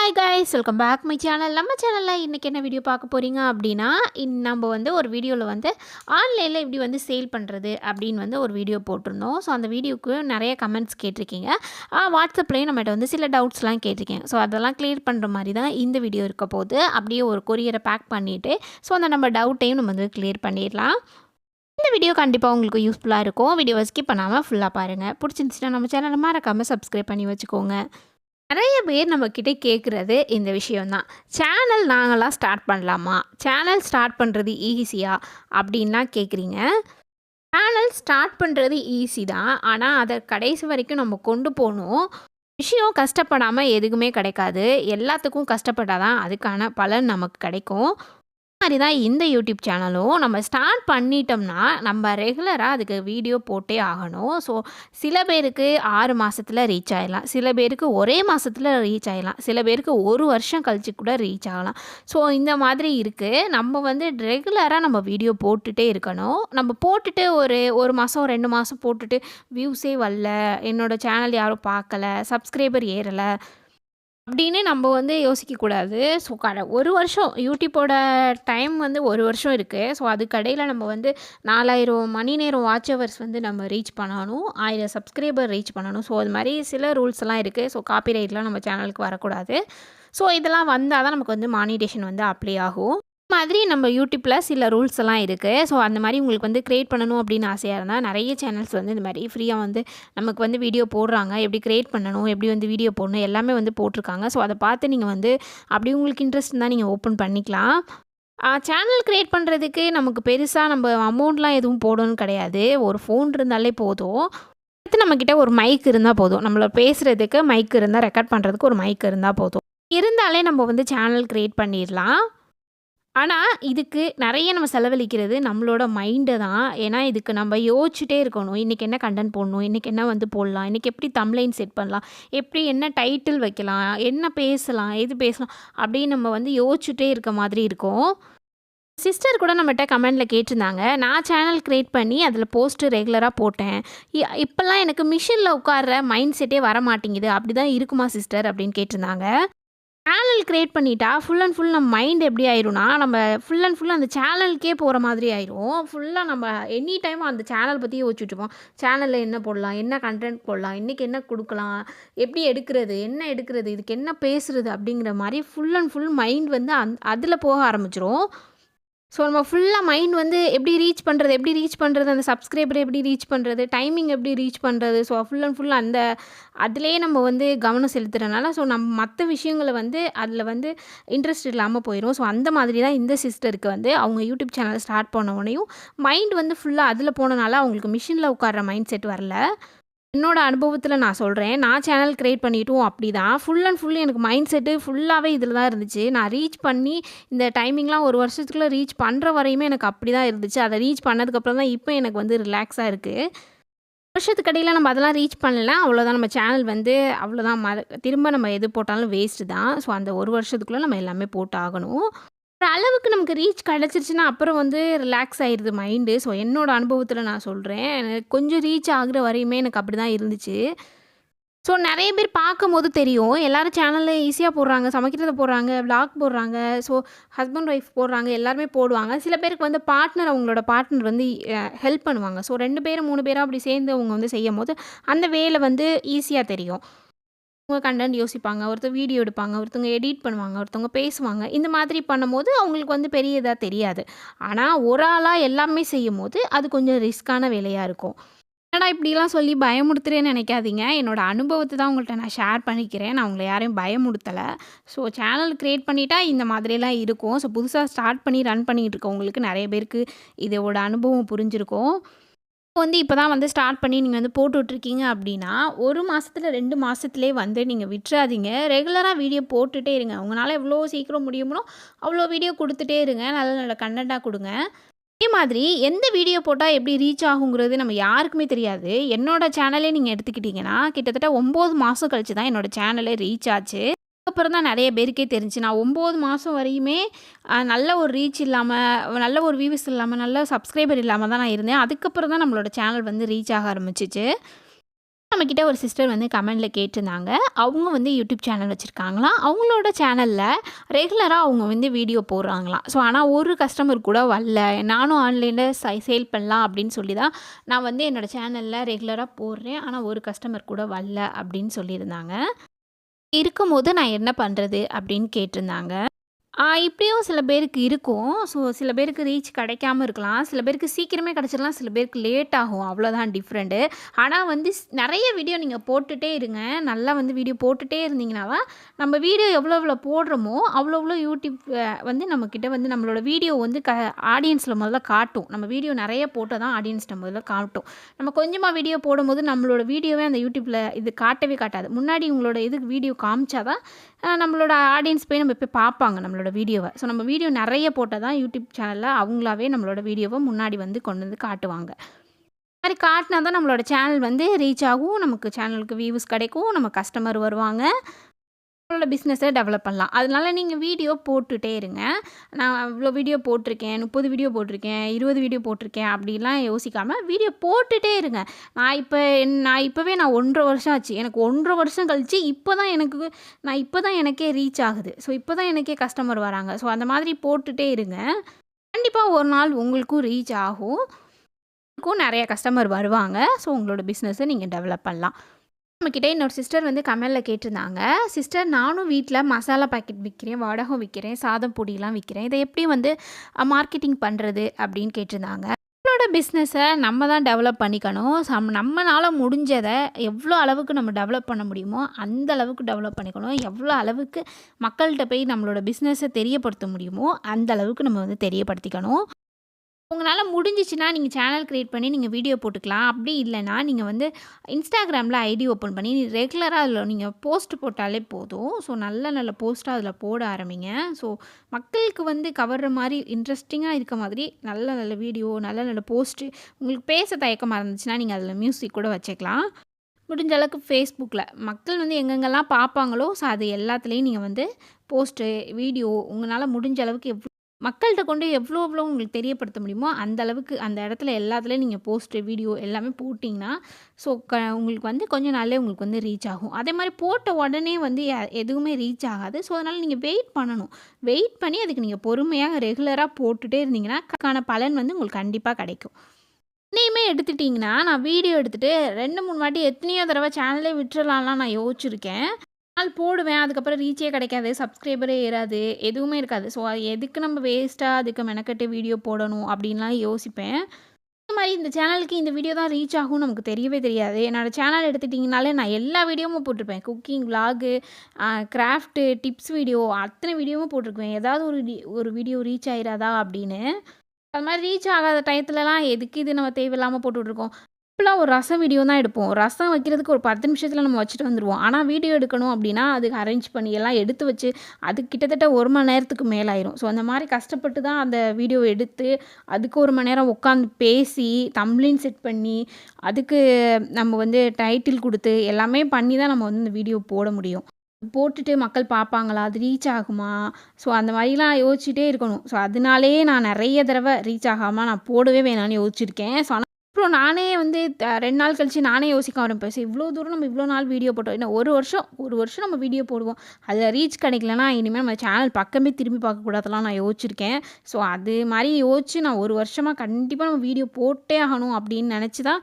Hi guys, welcome back my channel. நம்ம சேனலில் இன்றைக்கி என்ன வீடியோ பார்க்க போகிறீங்க அப்படின்னா, நம்ம வந்து ஒரு வீடியோவில் வந்து ஆன்லைனில் இப்படி வந்து சேல் பண்ணுறது அப்படின்னு வந்து ஒரு வீடியோ போட்டிருந்தோம். ஸோ அந்த வீடியோவுக்கு நிறைய கமெண்ட்ஸ் கேட்டிருக்கீங்க. வாட்ஸ்அப்லேயும் நம்மகிட்ட வந்து சில டவுட்ஸ்லாம் கேட்டிருக்கீங்க. ஸோ அதெல்லாம் கிளியர் பண்ணுற மாதிரி தான் இந்த வீடியோ இருக்க போது. அப்படியே ஒரு கொரியரை பேக் பண்ணிவிட்டு ஸோ அந்த நம்ம டவுட்டையும் நம்ம வந்து கிளியர் பண்ணிடலாம். இந்த வீடியோ கண்டிப்பாக உங்களுக்கு யூஸ்ஃபுல்லாக இருக்கும். வீடியோவை ஸ்கிப் பண்ணாமல் ஃபுல்லாக பாருங்கள். பிடிச்சிருந்துச்சுன்னா நம்ம சேனலை மறக்காமல் சப்ஸ்கிரைப் பண்ணி வச்சுக்கோங்க. நிறைய பேர் நம்மக்கிட்ட கேட்குறது இந்த விஷயந்தான். சேனல் நாங்களாம் ஸ்டார்ட் பண்ணலாமா? சேனல் ஸ்டார்ட் பண்ணுறது ஈஸியா? அப்படின்லாம் கேட்குறீங்க. சேனல் ஸ்டார்ட் பண்ணுறது ஈஸி தான். ஆனால் அதை கடைசி வரைக்கும் நம்ம கொண்டு போகணும். விஷயம் கஷ்டப்படாமல் எதுக்குமே கிடைக்காது. எல்லாத்துக்கும் கஷ்டப்பட்டால் தான் அதுக்கான பலன் நமக்கு கிடைக்கும். மாதிரி தான் இந்த யூடியூப் சேனலும் நம்ம ஸ்டார்ட் பண்ணிட்டோம்னா நம்ம ரெகுலராக அதுக்கு வீடியோ போட்டே ஆகணும். ஸோ சில பேருக்கு 6 மாதத்தில் ரீச் ஆகிடலாம், சில பேருக்கு ஒரே மாதத்தில் ரீச் ஆகிடலாம், சில பேருக்கு 1 வருஷம் கழிச்சு கூட ரீச் ஆகலாம். ஸோ இந்த மாதிரி இருக்குது. நம்ம வந்து ரெகுலராக நம்ம வீடியோ போட்டுகிட்டே இருக்கணும். நம்ம போட்டுட்டு ஒரு மாதம் 2 மாதம் போட்டுட்டு வியூஸே வரல, என்னோடய சேனல் யாரும் பார்க்கல, சப்ஸ்கிரைபர் ஏறலை அப்படின்னு நம்ம வந்து யோசிக்கக்கூடாது. ஸோ ஒரு வருஷம் யூடியூப்போட டைம் வந்து 1 வருஷம் இருக்குது. ஸோ அதுக்கடையில் நம்ம வந்து 4000 மணி நேரம் வாட்ச் ஹவர்ஸ் வந்து நம்ம ரீச் பண்ணணும், 1000 சப்ஸ்கிரைபர் ரீச் பண்ணணும். ஸோ அது மாதிரி சில ரூல்ஸ்லாம் இருக்குது. ஸோ காப்பிரைட்லாம் நம்ம சேனலுக்கு வரக்கூடாது. ஸோ இதெல்லாம் வந்தால் தான் நமக்கு வந்து மானிட்டேஷன் வந்து அப்ளை ஆகும். மாதிரி நம்ம யூடியூப்பில் சில ரூல்ஸ் எல்லாம் இருக்குது. ஸோ அந்த மாதிரி உங்களுக்கு வந்து க்ரியேட் பண்ணணும் அப்படின்னு ஆசையாக இருந்தால் நிறைய சேனல்ஸ் வந்து இந்த மாதிரி ஃப்ரீயாக வந்து நமக்கு வந்து வீடியோ போடுறாங்க. எப்படி க்ரியேட் பண்ணணும், எப்படி வந்து வீடியோ போடணும் எல்லாமே வந்து போட்டிருக்காங்க. ஸோ அதை பார்த்து நீங்கள் வந்து அப்படி உங்களுக்கு இன்ட்ரெஸ்ட் இருந்தால் நீங்கள் ஓப்பன் பண்ணிக்கலாம். சேனல் க்ரியேட் பண்ணுறதுக்கு நமக்கு பெருசாக நம்ம அமௌண்ட்லாம் எதுவும் போடணும்னு கிடையாது. ஒரு ஃபோன் இருந்தாலே போதும். அடுத்து நம்மக்கிட்ட ஒரு மைக் இருந்தால் போதும். நம்மள பேசுகிறதுக்கு மைக் இருந்தால், ரெக்கார்ட் பண்ணுறதுக்கு ஒரு மைக் இருந்தால் போதும். இருந்தாலே நம்ம வந்து சேனல் க்ரியேட் பண்ணிடலாம். ஆனால் இதுக்கு நிறைய நம்ம செலவழிக்கிறது நம்மளோட மைண்டை தான். ஏன்னா இதுக்கு நம்ம யோசிச்சுட்டே இருக்கணும். இன்றைக்கி என்ன கண்டென்ட் போடணும், இன்றைக்கி என்ன வந்து போடலாம், இன்றைக்கி எப்படி தம்ப்லைன் செட் பண்ணலாம், எப்படி என்ன டைட்டில் வைக்கலாம், என்ன பேசலாம், எது பேசலாம் அப்படின்னு நம்ம வந்து யோசிச்சுட்டே இருக்க மாதிரி இருக்கும். சிஸ்டர் கூட நம்மகிட்ட கமெண்டில் கேட்டிருந்தாங்க, நான் சேனல் க்ரியேட் பண்ணி அதில் போஸ்ட்டு ரெகுலராக போட்டேன். இப்போல்லாம் எனக்கு மிஷினில் உட்கார்ற மைண்ட் செட்டே வர மாட்டேங்குது, அப்படி தான் இருக்குமா சிஸ்டர் அப்படின்னு கேட்டிருந்தாங்க. சேனல் க்ரியேட் பண்ணிட்டா ஃபுல் அண்ட் ஃபுல் நம்ம மைண்ட் எப்படி ஆயிரும்னா, நம்ம ஃபுல் அண்ட் ஃபுல் அந்த சேனலுக்கே போகிற மாதிரி ஆயிரும். ஃபுல்லாக நம்ம எனி டைம் அந்த சேனல் பற்றியே யோசிச்சுட்ருப்போம். சேனலில் என்ன போடலாம், என்ன கண்டென்ட் போடலாம், இன்றைக்கி என்ன கொடுக்கலாம், எப்படி எடுக்கிறது, என்ன எடுக்கிறது, இதுக்கு என்ன பேசுகிறது அப்படிங்கிற மாதிரி ஃபுல் அண்ட் ஃபுல் மைண்ட் வந்து அதில் போக ஆரம்பிச்சிரும். ஸோ நம்ம ஃபுல்லாக மைண்ட் வந்து எப்படி ரீச் பண்ணுறது, அந்த சப்ஸ்கிரைபரை எப்படி ரீச் பண்ணுறது, டைமிங் எப்படி ரீச் பண்ணுறது, ஸோ ஃபுல் அண்ட் ஃபுல் அந்த அதிலேயே நம்ம வந்து கவனம் செலுத்துறதுனால ஸோ நம்ம மற்ற விஷயங்களை வந்து அதில் வந்து இன்ட்ரெஸ்ட் இல்லாமல் போயிடும். ஸோ அந்த மாதிரி தான் இந்த சிஸ்டருக்கு வந்து அவங்க யூடியூப் சேனல் ஸ்டார்ட் பண்ண உடனேயும் மைண்ட் வந்து ஃபுல்லாக அதில் போனனால அவங்களுக்கு மிஷினில் உட்கார்ற மைண்ட் செட் வரல. என்னோட அனுபவத்தில் நான் சொல்கிறேன். நான் சேனல் க்ரியேட் பண்ணிட்டும் அப்படி தான். ஃபுல் அண்ட் ஃபுல் எனக்கு மைண்ட் செட்டு ஃபுல்லாகவே இதில் தான் இருந்துச்சு. நான் ரீச் பண்ணி இந்த டைமிங்லாம் 1 வருஷத்துக்குள்ளே ரீச் பண்ணுற வரையுமே எனக்கு அப்படி தான் இருந்துச்சு. அதை ரீச் பண்ணதுக்கப்புறம் தான் இப்போ எனக்கு வந்து ரிலாக்ஸாக இருக்குது. வருஷத்துக்கு இடையில நம்ம அதெல்லாம் ரீச் பண்ணல, அவ்வளோதான். நம்ம சேனல் வந்து அவ்வளோதான். திரும்ப நம்ம எது போட்டாலும் வேஸ்ட்டு தான். ஸோ அந்த 1 வருஷத்துக்குள்ளே நம்ம எல்லாமே போட்டு ஆகணும். ஒரு அளவுக்கு நமக்கு ரீச் கிடச்சிருச்சுன்னா அப்புறம் வந்து ரிலாக்ஸ் ஆயிடுது மைண்டு. ஸோ என்னோட அனுபவத்தில் நான் சொல்கிறேன். எனக்கு கொஞ்சம் ரீச் ஆகுற வரையுமே எனக்கு அப்படி தான் இருந்துச்சு. ஸோ நிறைய பேர் பார்க்கும்போது தெரியும். எல்லோரும் சேனலில் ஈஸியாக போடுறாங்க, சமைக்கிறத போடுறாங்க, விளாக் போடுறாங்க, ஸோ ஹஸ்பண்ட் ஒய்ஃப் போடுறாங்க, எல்லாருமே போடுவாங்க. சில பேருக்கு வந்து அவங்களோட பார்ட்னர் வந்து ஹெல்ப் பண்ணுவாங்க. ஸோ 2 பேர் 3 பேராக அப்படி சேர்ந்து அவங்க வந்து செய்யும்போது அந்த வேலை வந்து ஈஸியாக தெரியும். அவங்க கண்டென்ட் யோசிப்பாங்க, ஒருத்தர் வீடியோ எடுப்பாங்க, ஒருத்தவங்க எடிட் பண்ணுவாங்க, ஒருத்தவங்க பேசுவாங்க. இந்த மாதிரி பண்ணும்போது அவங்களுக்கு வந்து பெரிய இதாக தெரியாது. ஆனால் ஒரு ஆளாக எல்லாமே செய்யும்போது அது கொஞ்சம் ரிஸ்க்கான வேலையாக இருக்கும். என்னடா இப்படிலாம் சொல்லி பயமுறுத்துறேன்னு நினைக்காதீங்க. என்னோட அனுபவத்தை தான் உங்கள்கிட்ட நான் ஷேர் பண்ணிக்கிறேன். நான் உங்களை யாரையும் பயமுறுத்தலை. ஸோ சேனல் க்ரியேட் பண்ணிட்டா இந்த மாதிரியெல்லாம் இருக்கும். ஸோ புதுசாக ஸ்டார்ட் பண்ணி ரன் பண்ணிகிட்டு இருக்கவங்களுக்கு நிறைய பேருக்கு இதோட அனுபவம் புரிஞ்சிருக்கும். வந்து இப்போ தான் வந்து ஸ்டார்ட் பண்ணி நீங்கள் வந்து போட்டு விட்ருக்கீங்க அப்படின்னா 1 மாதத்துல 2 மாதத்துலேயே வந்து நீங்கள் விட்டுறாதீங்க. ரெகுலராக வீடியோ போட்டுகிட்டே இருங்க. உங்களால் எவ்வளோ சீக்கிரம் முடியுமோ அவ்வளோ வீடியோ கொடுத்துட்டே இருங்க. நல்ல நல்ல கண்டென்ட்டாக கொடுங்க. அதே மாதிரி எந்த வீடியோ போட்டால் எப்படி ரீச் ஆகுங்கிறது நம்ம யாருக்குமே தெரியாது. என்னோடய சேனலே நீங்கள் எடுத்துக்கிட்டிங்கன்னா கிட்டத்தட்ட 9 மாதம் கழிச்சு தான் என்னோடய சேனலே ரீச் ஆச்சு. அதுக்கப்புறம் தான் நிறைய பேருக்கே தெரிஞ்சு. நான் 9 மாதம் வரையுமே நல்ல ஒரு ரீச் இல்லாமல், நல்ல ஒரு வியூஸ் இல்லாமல், நல்ல சப்ஸ்கிரைபர் இல்லாமல் தான் நான் இருந்தேன். அதுக்கப்புறம் தான் நம்மளோட சேனல் வந்து ரீச் ஆக ஆரம்பிச்சிச்சு. நம்மக்கிட்ட ஒரு சிஸ்டர் வந்து கமெண்டில் கேட்டிருந்தாங்க. அவங்க வந்து யூடியூப் சேனல் வச்சுருக்காங்களாம். அவங்களோட சேனலில் ரெகுலராக அவங்க வந்து வீடியோ போடுறாங்களாம். ஸோ ஆனால் ஒரு கஸ்டமர் கூட வரல. நானும் ஆன்லைனில் சேல் பண்ணலாம் அப்படின்னு சொல்லி தான் நான் வந்து என்னோடய சேனலில் ரெகுலராக போடுறேன். ஆனால் ஒரு கஸ்டமர் கூட வரல அப்படின்னு சொல்லியிருந்தாங்க. இருக்கும்போது நான் என்ன பண்ணுறது அப்படின்னு கேட்டிருந்தாங்க. இப்படியும் சில பேருக்கு இருக்கும். ஸோ சில பேருக்கு ரீச் கிடைக்காம இருக்கலாம். சில பேருக்கு சீக்கிரமே கிடைச்சிடலாம். சில பேருக்கு லேட் ஆகும். அவ்வளோதான் டிஃப்ரெண்ட்டு. ஆனா வந்து நெறைய வீடியோ நீங்க போட்டுட்டே இருங்க. நல்லா வந்து வீடியோ போட்டுட்டே இருந்தீங்கன்னா தான், நம்ம வீடியோ எவ்வளோ எவ்வளோ போடுறோமோ, அவ்வளோ எவ்வளோ யூடியூப் வந்து நம்மக்கிட்ட வந்து நம்மளோட வீடியோ வந்து ஆடியன்ஸில முதல்ல காட்டும். நம்ம வீடியோ நெறைய போட்டா தான் ஆடியன்ஸ்ட்ட முதல்ல காட்டும். நம்ம கொஞ்சமா வீடியோ போடும்போது நம்மளோட வீடியோவே அந்த யூடியூப்ல இது காட்டவே காட்டாது. முன்னாடி உங்களோட இதுக்கு வீடியோ காமிச்சா தான் நம்மளோட ஆடியன்ஸ் போய் நம்ம போய் பார்ப்பாங்க நம்மளோட வீடியோவை. ஸோ நம்ம வீடியோ நிறைய போட்டால் தான் யூடியூப் சேனலில் அவங்களாவே நம்மளோட வீடியோவை முன்னாடி வந்து கொண்டு வந்து காட்டுவாங்க. அது மாதிரி காட்டினா தான் நம்மளோட சேனல் வந்து ரீச் ஆகும். நமக்கு சேனலுக்கு வியூஸ் கிடைக்கும். நம்ம கஸ்டமர் வருவாங்க. உங்களோட பிஸ்னஸை டெவலப் பண்ணலாம். அதனால நீங்கள் வீடியோ போட்டுகிட்டே இருங்க. நான் இவ்வளோ வீடியோ போட்டிருக்கேன், 30 வீடியோ போட்டிருக்கேன், 20 வீடியோ போட்டிருக்கேன் அப்படிலாம் யோசிக்காமல் வீடியோ போட்டுகிட்டே இருங்க. நான் இப்போவே 1.5 வருஷம் ஆச்சு. எனக்கு 1.5 வருஷம் கழிச்சு இப்போ தான் எனக்கே ரீச் ஆகுது. ஸோ இப்போ தான் எனக்கே கஸ்டமர் வராங்க. ஸோ அந்த மாதிரி போட்டுகிட்டே இருங்க. கண்டிப்பாக ஒரு நாள் உங்களுக்கும் ரீச் ஆகும். உங்களுக்கும் நிறைய கஸ்டமர் வருவாங்க. ஸோ உங்களோட பிஸ்னஸை நீங்கள் டெவலப் பண்ணலாம். நம்மக்கிட்ட இன்னொரு சிஸ்டர் வந்து கமெண்டில் கேட்டிருந்தாங்க. சிஸ்டர், நானும் வீட்டில் மசாலா பாக்கெட் விற்கிறேன், வடகம் விற்கிறேன், சாதம் பொடிலாம் விற்கிறேன். இதை எப்படி வந்து மார்க்கெட்டிங் பண்ணுறது அப்படின்னு கேட்டிருந்தாங்க. நம்மளோட பிஸ்னஸை நம்ம தான் டெவலப் பண்ணிக்கணும். நம்மளால் முடிஞ்சதை எவ்வளோ அளவுக்கு நம்ம டெவலப் பண்ண முடியுமோ அந்த அளவுக்கு டெவலப் பண்ணிக்கணும். எவ்வளோ அளவுக்கு மக்கள்கிட்ட போய் நம்மளோட பிஸ்னஸை தெரியப்படுத்த முடியுமோ அந்த அளவுக்கு நம்ம வந்து தெரியப்படுத்திக்கணும். உங்களால் முடிஞ்சிச்சுன்னா நீங்கள் சேனல் க்ரியேட் பண்ணி நீங்கள் வீடியோ போட்டுக்கலாம். அப்படி இல்லைன்னா நீங்கள் வந்து இன்ஸ்டாகிராமில் ஐடி ஓப்பன் பண்ணி ரெகுலராக அதில் நீங்கள் போஸ்ட் போட்டாலே போதும். ஸோ நல்ல நல்ல போஸ்ட்டாக அதில் போட ஆரம்பிங்க. ஸோ மக்களுக்கு வந்து கவர்ற மாதிரி இன்ட்ரெஸ்டிங்காக இருக்க மாதிரி நல்ல நல்ல வீடியோ, நல்ல நல்ல போஸ்ட்டு. உங்களுக்கு பேச தயக்கமாக இருந்துச்சுன்னா நீங்கள் அதில் மியூசிக் கூட வச்சுக்கலாம். முடிஞ்ச அளவுக்கு ஃபேஸ்புக்கில் மக்கள் வந்து எங்கெங்கெல்லாம் பார்ப்பாங்களோ ஸோ அது எல்லாத்துலேயும் நீங்கள் வந்து போஸ்ட்டு, வீடியோ உங்களால் முடிஞ்ச அளவுக்கு மக்கள்கிட்ட கொண்டு எவ்வளோ உங்களுக்கு தெரியப்படுத்த முடியுமோ அந்த அளவுக்கு அந்த இடத்துல எல்லாத்துலேயும் நீங்கள் போஸ்ட்டு, வீடியோ எல்லாமே போட்டிங்கன்னா ஸோ உங்களுக்கு வந்து கொஞ்ச நாள்லேயே உங்களுக்கு வந்து ரீச் ஆகும். அதே மாதிரி போட்ட உடனே வந்து எதுவுமே ரீச் ஆகாது. ஸோ அதனால் நீங்கள் வெயிட் பண்ணணும். வெயிட் பண்ணி அதுக்கு நீங்கள் பொறுமையாக ரெகுலராக போட்டுகிட்டே இருந்தீங்கன்னா அதுக்கான பலன் வந்து உங்களுக்கு கண்டிப்பாக கிடைக்கும். என்னையுமே எடுத்துட்டிங்கன்னா நான் வீடியோ எடுத்துகிட்டு 2, 3 வாட்டி எத்தனையோ தடவை சேனலே விட்டுறலாம்லாம் நான் யோசிச்சிருக்கேன். நாள் போடுவேன். அதுக்கப்புறம் ரீச்சே கிடைக்காது. சப்ஸ்கிரைபரே ஏறாது. எதுவுமே இருக்காது. ஸோ அது எதுக்கு நம்ம வேஸ்ட்டாக அதுக்கு மெனக்கெட்டு வீடியோ போடணும் அப்படின்லாம் யோசிப்பேன். இந்த மாதிரி இந்த சேனலுக்கு இந்த வீடியோ தான் ரீச் ஆகும்னு நமக்கு தெரியவே தெரியாது. என்னோடய சேனல் எடுத்துட்டிங்கனாலே நான் எல்லா வீடியோவும் போட்டிருப்பேன். Cooking, vlog, craft, tips video அத்தனை வீடியோவும் போட்டிருக்குவேன். ஏதாவது ஒரு வீடியோ ரீச் ஆயிராதா அப்படின்னு. அது மாதிரி ரீச் ஆகாத டயத்துலலாம் எதுக்கு இது நம்ம தேவையில்லாமல் போட்டுட்ருக்கோம். இப்போலாம் ஒரு ரசம் வீடியோ தான் எடுப்போம். ரசம் வைக்கிறதுக்கு ஒரு 10 நிமிஷத்தில் நம்ம வச்சுட்டு வந்துடுவோம். ஆனால் வீடியோ எடுக்கணும் அப்படின்னா அதுக்கு அரேஞ்ச் பண்ணி எல்லாம் எடுத்து வச்சு அது கிட்டத்தட்ட 1 மணி நேரத்துக்கு மேலே ஆயிரும். ஸோ அந்த மாதிரி கஷ்டப்பட்டு தான் அந்த வீடியோ எடுத்து அதுக்கு 1 மணி நேரம் உட்காந்து பேசி தம்ப்லைன் செட் பண்ணி அதுக்கு நம்ம வந்து டைட்டில் கொடுத்து எல்லாமே பண்ணி தான் நம்ம வந்து இந்த வீடியோ போட முடியும். போட்டுட்டு மக்கள் பார்ப்பாங்களா? அது ரீச் ஆகுமா? ஸோ அந்த மாதிரிலாம் யோசிச்சுட்டே இருக்கணும். ஸோ அதனாலேயே நான் நிறைய தடவை ரீச் ஆகாமல் நான் போடவே வேணான்னு யோசிச்சிருக்கேன். ஸோ அப்புறம் நானே வந்து 2 நாள் கழிச்சு நானே யோசிக்க ஆரம்பிப்பேன். சரி, இவ்வளோ தூரம் நம்ம இவ்வளோ நாள் வீடியோ போட்டோம். இன்னும் 1 வருஷம் நம்ம வீடியோ போடுவோம். அதில் ரீச் கிடைக்கலனா இனிமேல் நம்ம சேனல் பக்கமே திரும்பி பார்க்கக்கூடாதெல்லாம் நான் யோசிச்சிருக்கேன். ஸோ அது மாதிரி யோசிச்சு நான் 1 வருஷமாக கண்டிப்பாக நம்ம வீடியோ போட்டே ஆகணும் அப்படின்னு நினச்சி தான்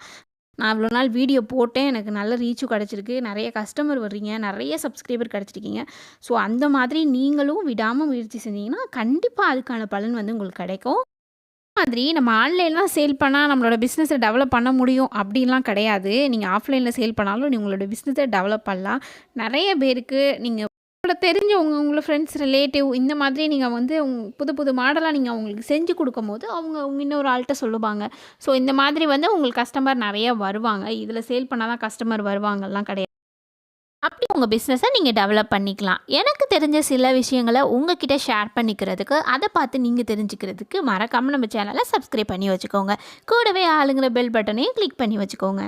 நான் இவ்வளோ நாள் வீடியோ போட்டேன். எனக்கு நல்ல ரீச்சும் கிடச்சிருக்கு. நிறைய கஸ்டமர் வர்றீங்க. நிறைய சப்ஸ்கிரைபர் கிடச்சிருக்கீங்க. ஸோ அந்த மாதிரி நீங்களும் விடாமல் முயற்சி செஞ்சீங்கன்னா கண்டிப்பாக அதுக்கான பலன் வந்து உங்களுக்கு கிடைக்கும். மாதிரி நம்ம ஆன்லைன்லாம் சேல் பண்ணால் நம்மளோட பிஸ்னஸை டெவலப் பண்ண முடியும் அப்படின்லாம் கிடையாது. நீங்கள் ஆஃப்லைனில் சேல் பண்ணாலும் உங்களோட பிஸ்னஸை டெவலப் பண்ணலாம். நிறைய பேருக்கு நீங்கள் உங்களை தெரிஞ்சவங்க, உங்களோட ஃப்ரெண்ட்ஸ், ரிலேட்டிவ் இந்த மாதிரி நீங்கள் வந்து புது புது மாடலாக நீங்கள் அவங்களுக்கு செஞ்சு கொடுக்கும்போது அவங்க இன்னொரு ஆள்கிட்ட சொல்லுவாங்க. ஸோ இந்த மாதிரி வந்து உங்களுக்கு கஸ்டமர் நிறைய வருவாங்க. இதில் சேல் பண்ணால் தான் கஸ்டமர் வருவாங்கலாம் கிடையாது. அப்படி உங்கள் பிஸ்னஸை நீங்கள் டெவலப் பண்ணிக்கலாம். எனக்கு தெரிஞ்ச சில விஷயங்களை உங்ககிட்ட ஷேர் பண்ணிக்கிறதுக்கு, அதை பார்த்து நீங்கள் தெரிஞ்சுக்கிறதுக்கு மறக்காமல் நம்ம சேனலை சப்ஸ்கிரைப் பண்ணி வச்சுக்கோங்க. கூடவே ஆளுங்கிற பெல் பட்டனையும் கிளிக் பண்ணி வச்சுக்கோங்க.